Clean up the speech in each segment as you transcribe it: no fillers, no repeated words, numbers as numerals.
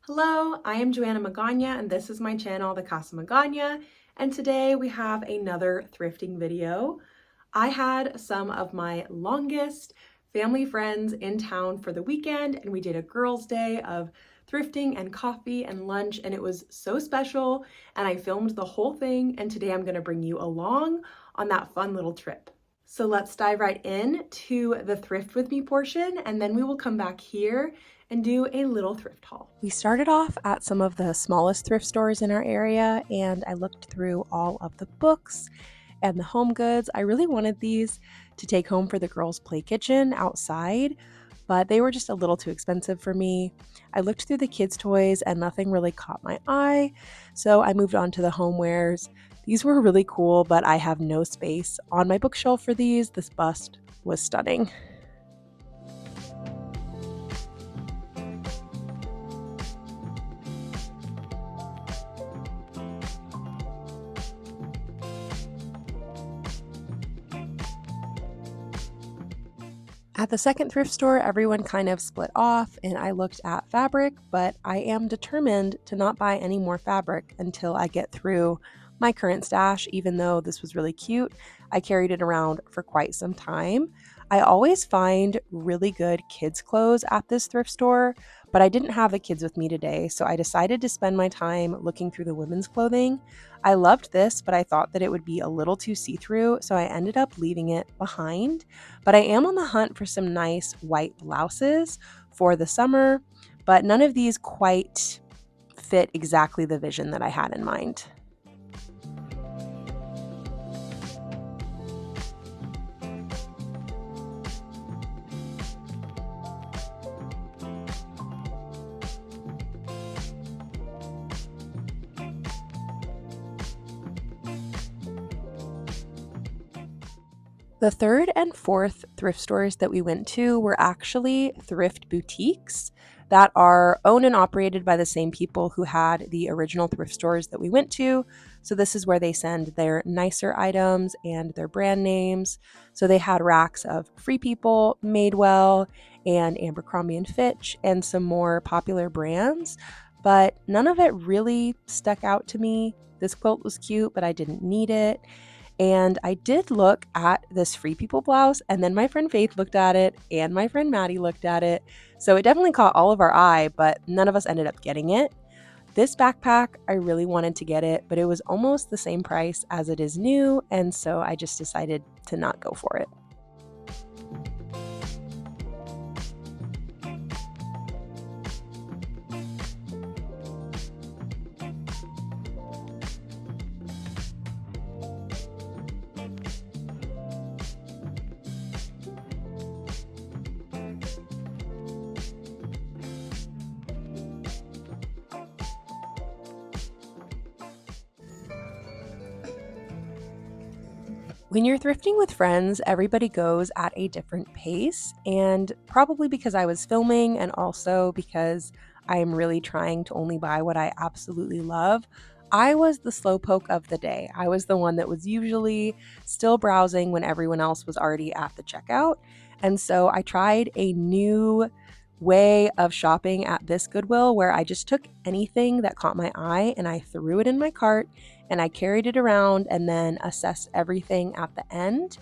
Hello, I am Joanna Magana and this is my channel, The Casa Magana, and today we have another thrifting video. I had some of my longest family friends in town for the weekend and we did a girls' day of thrifting and coffee and lunch, and it was so special, and I filmed the whole thing, and today I'm going to bring you along on that fun little trip. So let's dive right in to the Thrift With Me portion, and then we will come back here and do a little thrift haul. We started off at some of the smallest thrift stores in our area, and I looked through all of the books and the home goods. I really wanted these to take home for the girls' play kitchen outside, but they were just a little too expensive for me. I looked through the kids' toys and nothing really caught my eye, so I moved on to the homewares. These were really cool, but I have no space on my bookshelf for these. This bust was stunning. At the second thrift store, everyone kind of split off, and I looked at fabric, but I am determined to not buy any more fabric until I get through my current stash. Even though this was really cute, I carried it around for quite some time. I always find really good kids' clothes at this thrift store, but I didn't have the kids with me today, so I decided to spend my time looking through the women's clothing. I loved this, but I thought that it would be a little too see-through, so I ended up leaving it behind. But I am on the hunt for some nice white blouses for the summer, but none of these quite fit exactly the vision that I had in mind. The third and fourth thrift stores that we went to were actually thrift boutiques that are owned and operated by the same people who had the original thrift stores that we went to. So this is where they send their nicer items and their brand names. So they had racks of Free People, Madewell, and Abercrombie and Fitch, and some more popular brands, but none of it really stuck out to me. This quilt was cute, but I didn't need it. And I did look at this Free People blouse, and then my friend Faith looked at it, and my friend Maddie looked at it. So it definitely caught all of our eye, but none of us ended up getting it. This backpack, I really wanted to get it, but it was almost the same price as it is new, and so I just decided to not go for it. When you're thrifting with friends, everybody goes at a different pace, and probably because I was filming and also because I am really trying to only buy what I absolutely love, I was the slowpoke of the day. I was the one that was usually still browsing when everyone else was already at the checkout. And so I tried a new way of shopping at this Goodwill where I just took anything that caught my eye and I threw it in my cart and I carried it around and then assessed everything at the end.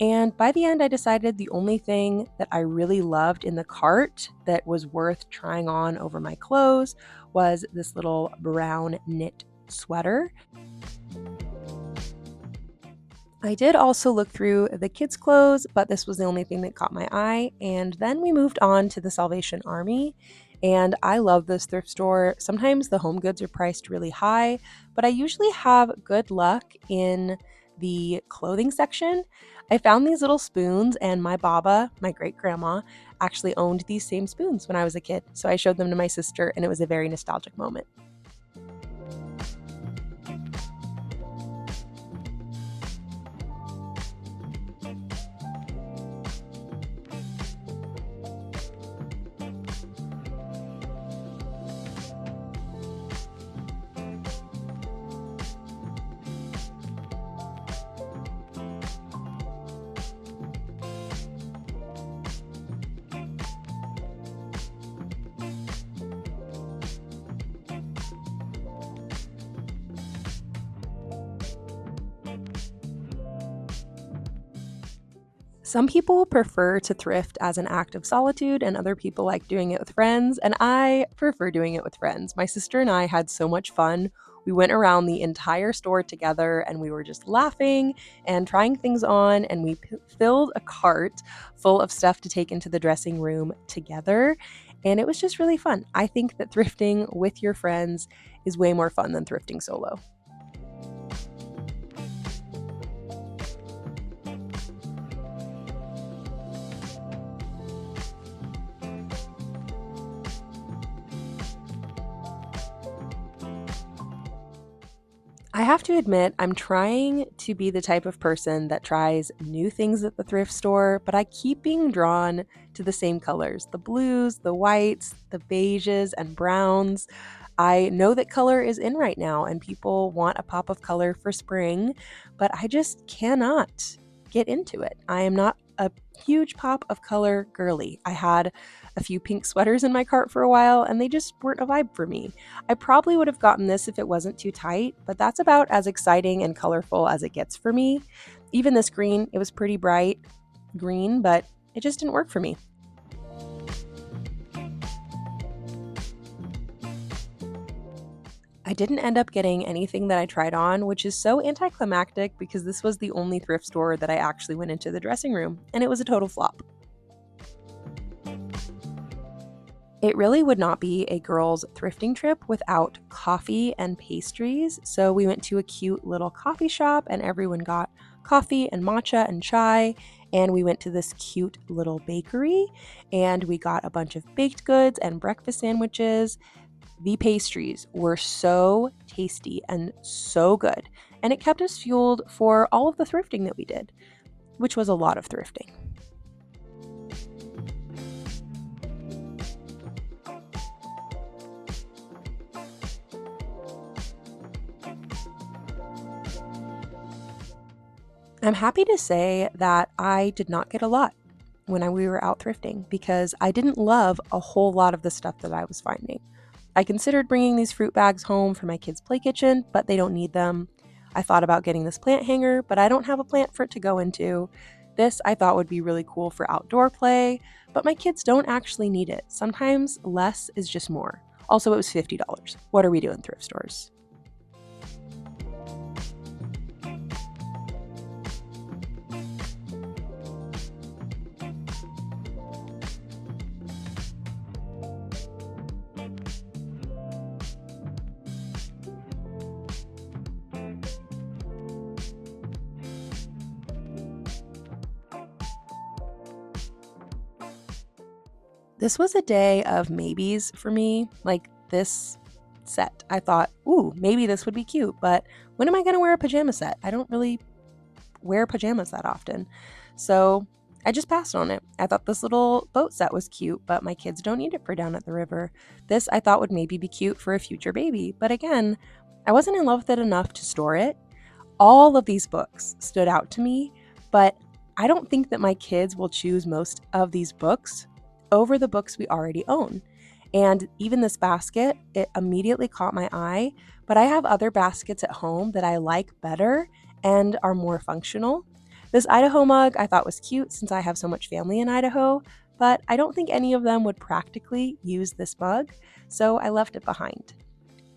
And by the end, I decided the only thing that I really loved in the cart that was worth trying on over my clothes was this little brown knit sweater. I did also look through the kids' clothes, but this was the only thing that caught my eye. And then we moved on to the Salvation Army. And I love this thrift store. Sometimes the home goods are priced really high, but I usually have good luck in the clothing section. I found these little spoons, and my Baba, my great grandma, actually owned these same spoons when I was a kid. So I showed them to my sister, and it was a very nostalgic moment. Some people prefer to thrift as an act of solitude, and other people like doing it with friends, and I prefer doing it with friends. My sister and I had so much fun. We went around the entire store together and we were just laughing and trying things on, and we filled a cart full of stuff to take into the dressing room together. And it was just really fun. I think that thrifting with your friends is way more fun than thrifting solo. I have to admit, I'm trying to be the type of person that tries new things at the thrift store, but I keep being drawn to the same colors, the blues, the whites, the beiges, and browns. I know that color is in right now and people want a pop of color for spring, but I just cannot get into it. I am not a huge pop of color girly. I had a few pink sweaters in my cart for a while and they just weren't a vibe for me. I probably would have gotten this if it wasn't too tight, but that's about as exciting and colorful as it gets for me. Even this green, it was pretty bright green, but it just didn't work for me. I didn't end up getting anything that I tried on, which is so anticlimactic because this was the only thrift store that I actually went into the dressing room, and it was a total flop. It really would not be a girls' thrifting trip without coffee and pastries. So we went to a cute little coffee shop and everyone got coffee and matcha and chai. And we went to this cute little bakery and we got a bunch of baked goods and breakfast sandwiches. The pastries were so tasty and so good. And it kept us fueled for all of the thrifting that we did, which was a lot of thrifting. I'm happy to say that I did not get a lot when we were out thrifting because I didn't love a whole lot of the stuff that I was finding. I considered bringing these fruit bags home for my kids' play kitchen, but they don't need them. I thought about getting this plant hanger, but I don't have a plant for it to go into. This I thought would be really cool for outdoor play, but my kids don't actually need it. Sometimes less is just more. Also, it was $50. What are we doing, thrift stores? This was a day of maybes for me. Like this set, I thought, ooh, maybe this would be cute, but when am I going to wear a pajama set? I don't really wear pajamas that often. So I just passed on it. I thought this little boat set was cute, but my kids don't need it for down at the river. This I thought would maybe be cute for a future baby, but again, I wasn't in love with it enough to store it. All of these books stood out to me, but I don't think that my kids will choose most of these books over the books we already own. And even this basket, it immediately caught my eye, but I have other baskets at home that I like better and are more functional. This Idaho mug I thought was cute since I have so much family in Idaho, but I don't think any of them would practically use this mug, so I left it behind.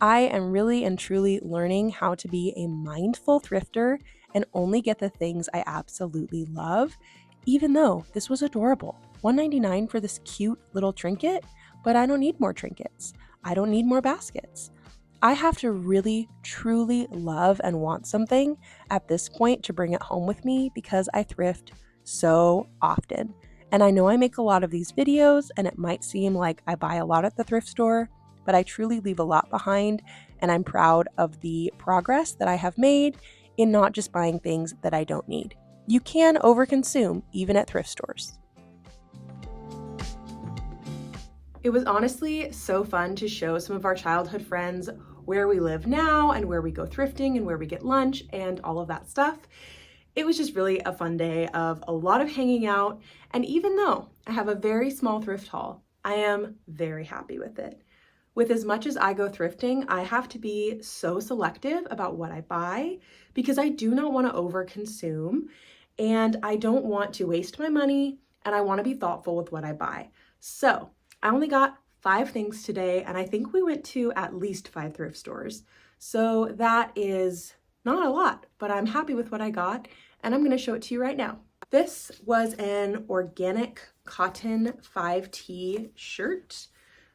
I am really and truly learning how to be a mindful thrifter and only get the things I absolutely love, even though this was adorable. $1.99 for this cute little trinket, but I don't need more trinkets. I don't need more baskets. I have to really, truly love and want something at this point to bring it home with me because I thrift so often. And I know I make a lot of these videos and it might seem like I buy a lot at the thrift store, but I truly leave a lot behind and I'm proud of the progress that I have made in not just buying things that I don't need. You can overconsume even at thrift stores. It was honestly so fun to show some of our childhood friends where we live now and where we go thrifting and where we get lunch and all of that stuff. It was just really a fun day of a lot of hanging out, and even though I have a very small thrift haul, I am very happy with it. With as much as I go thrifting, I have to be so selective about what I buy because I do not want to overconsume. and I don't want to waste my money, and I want to be thoughtful with what I buy. So I only got 5 things today, and I think we went to at least 5 thrift stores. So that is not a lot, but I'm happy with what I got, and I'm going to show it to you right now. This was an organic cotton 5T shirt.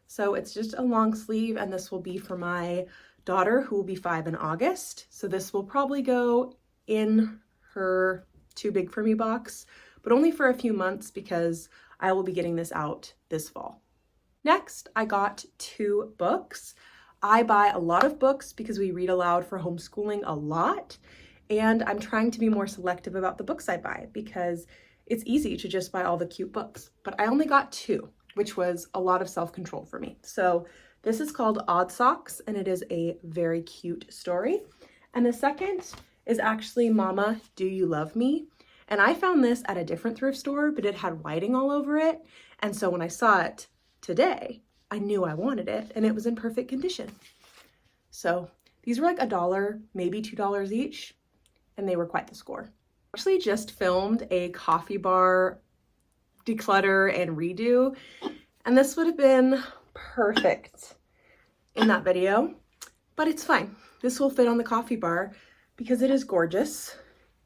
So it's just a long sleeve, and this will be for my daughter who will be 5 in August. So this will probably go in her too big for me box, but only for a few months because I will be getting this out this fall. Next, I got 2 books. I buy a lot of books because we read aloud for homeschooling a lot, and I'm trying to be more selective about the books I buy because it's easy to just buy all the cute books, but I only got 2, which was a lot of self-control for me. So this is called Odd Socks, and it is a very cute story. And the second is actually Mama, Do You Love Me? And I found this at a different thrift store, but it had writing all over it. And so when I saw it today, I knew I wanted it, and it was in perfect condition. So these were like $1, maybe $2 each, and they were quite the score. I actually just filmed a coffee bar declutter and redo, and this would have been perfect in that video, but it's fine. This will fit on the coffee bar because it is gorgeous.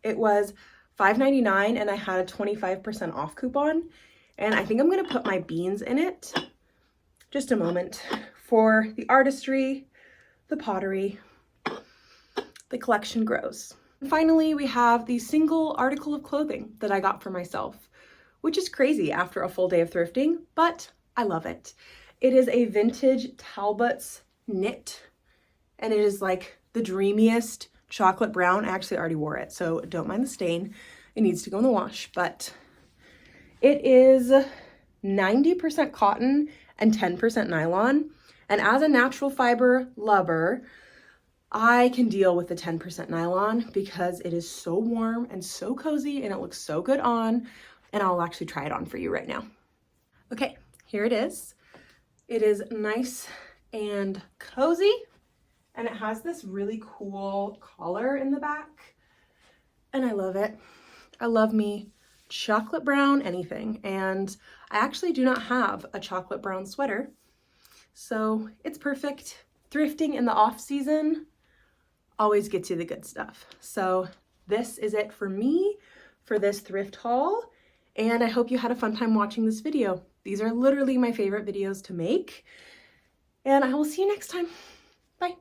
It was $5.99 and I had a 25% off coupon, and I think I'm gonna put my beans in it. Just a moment for the artistry, the pottery, the collection grows. And finally, we have the single article of clothing that I got for myself, which is crazy after a full day of thrifting, but I love it. It is a vintage Talbot's knit, and it is like the dreamiest chocolate brown. I actually already wore it, so don't mind the stain. It needs to go in the wash, but it is 90% cotton and 10% nylon. And as a natural fiber lover, I can deal with the 10% nylon because it is so warm and so cozy, and it looks so good on, and I'll actually try it on for you right now. Okay, here it is. It is nice and cozy, and it has this really cool collar in the back, and I love it. I love me chocolate brown anything, and I actually do not have a chocolate brown sweater, so it's perfect. Thrifting in the off season always gets you the good stuff. So this is it for me for this thrift haul, and I hope you had a fun time watching this video. These are literally my favorite videos to make, and I will see you next time. Bye.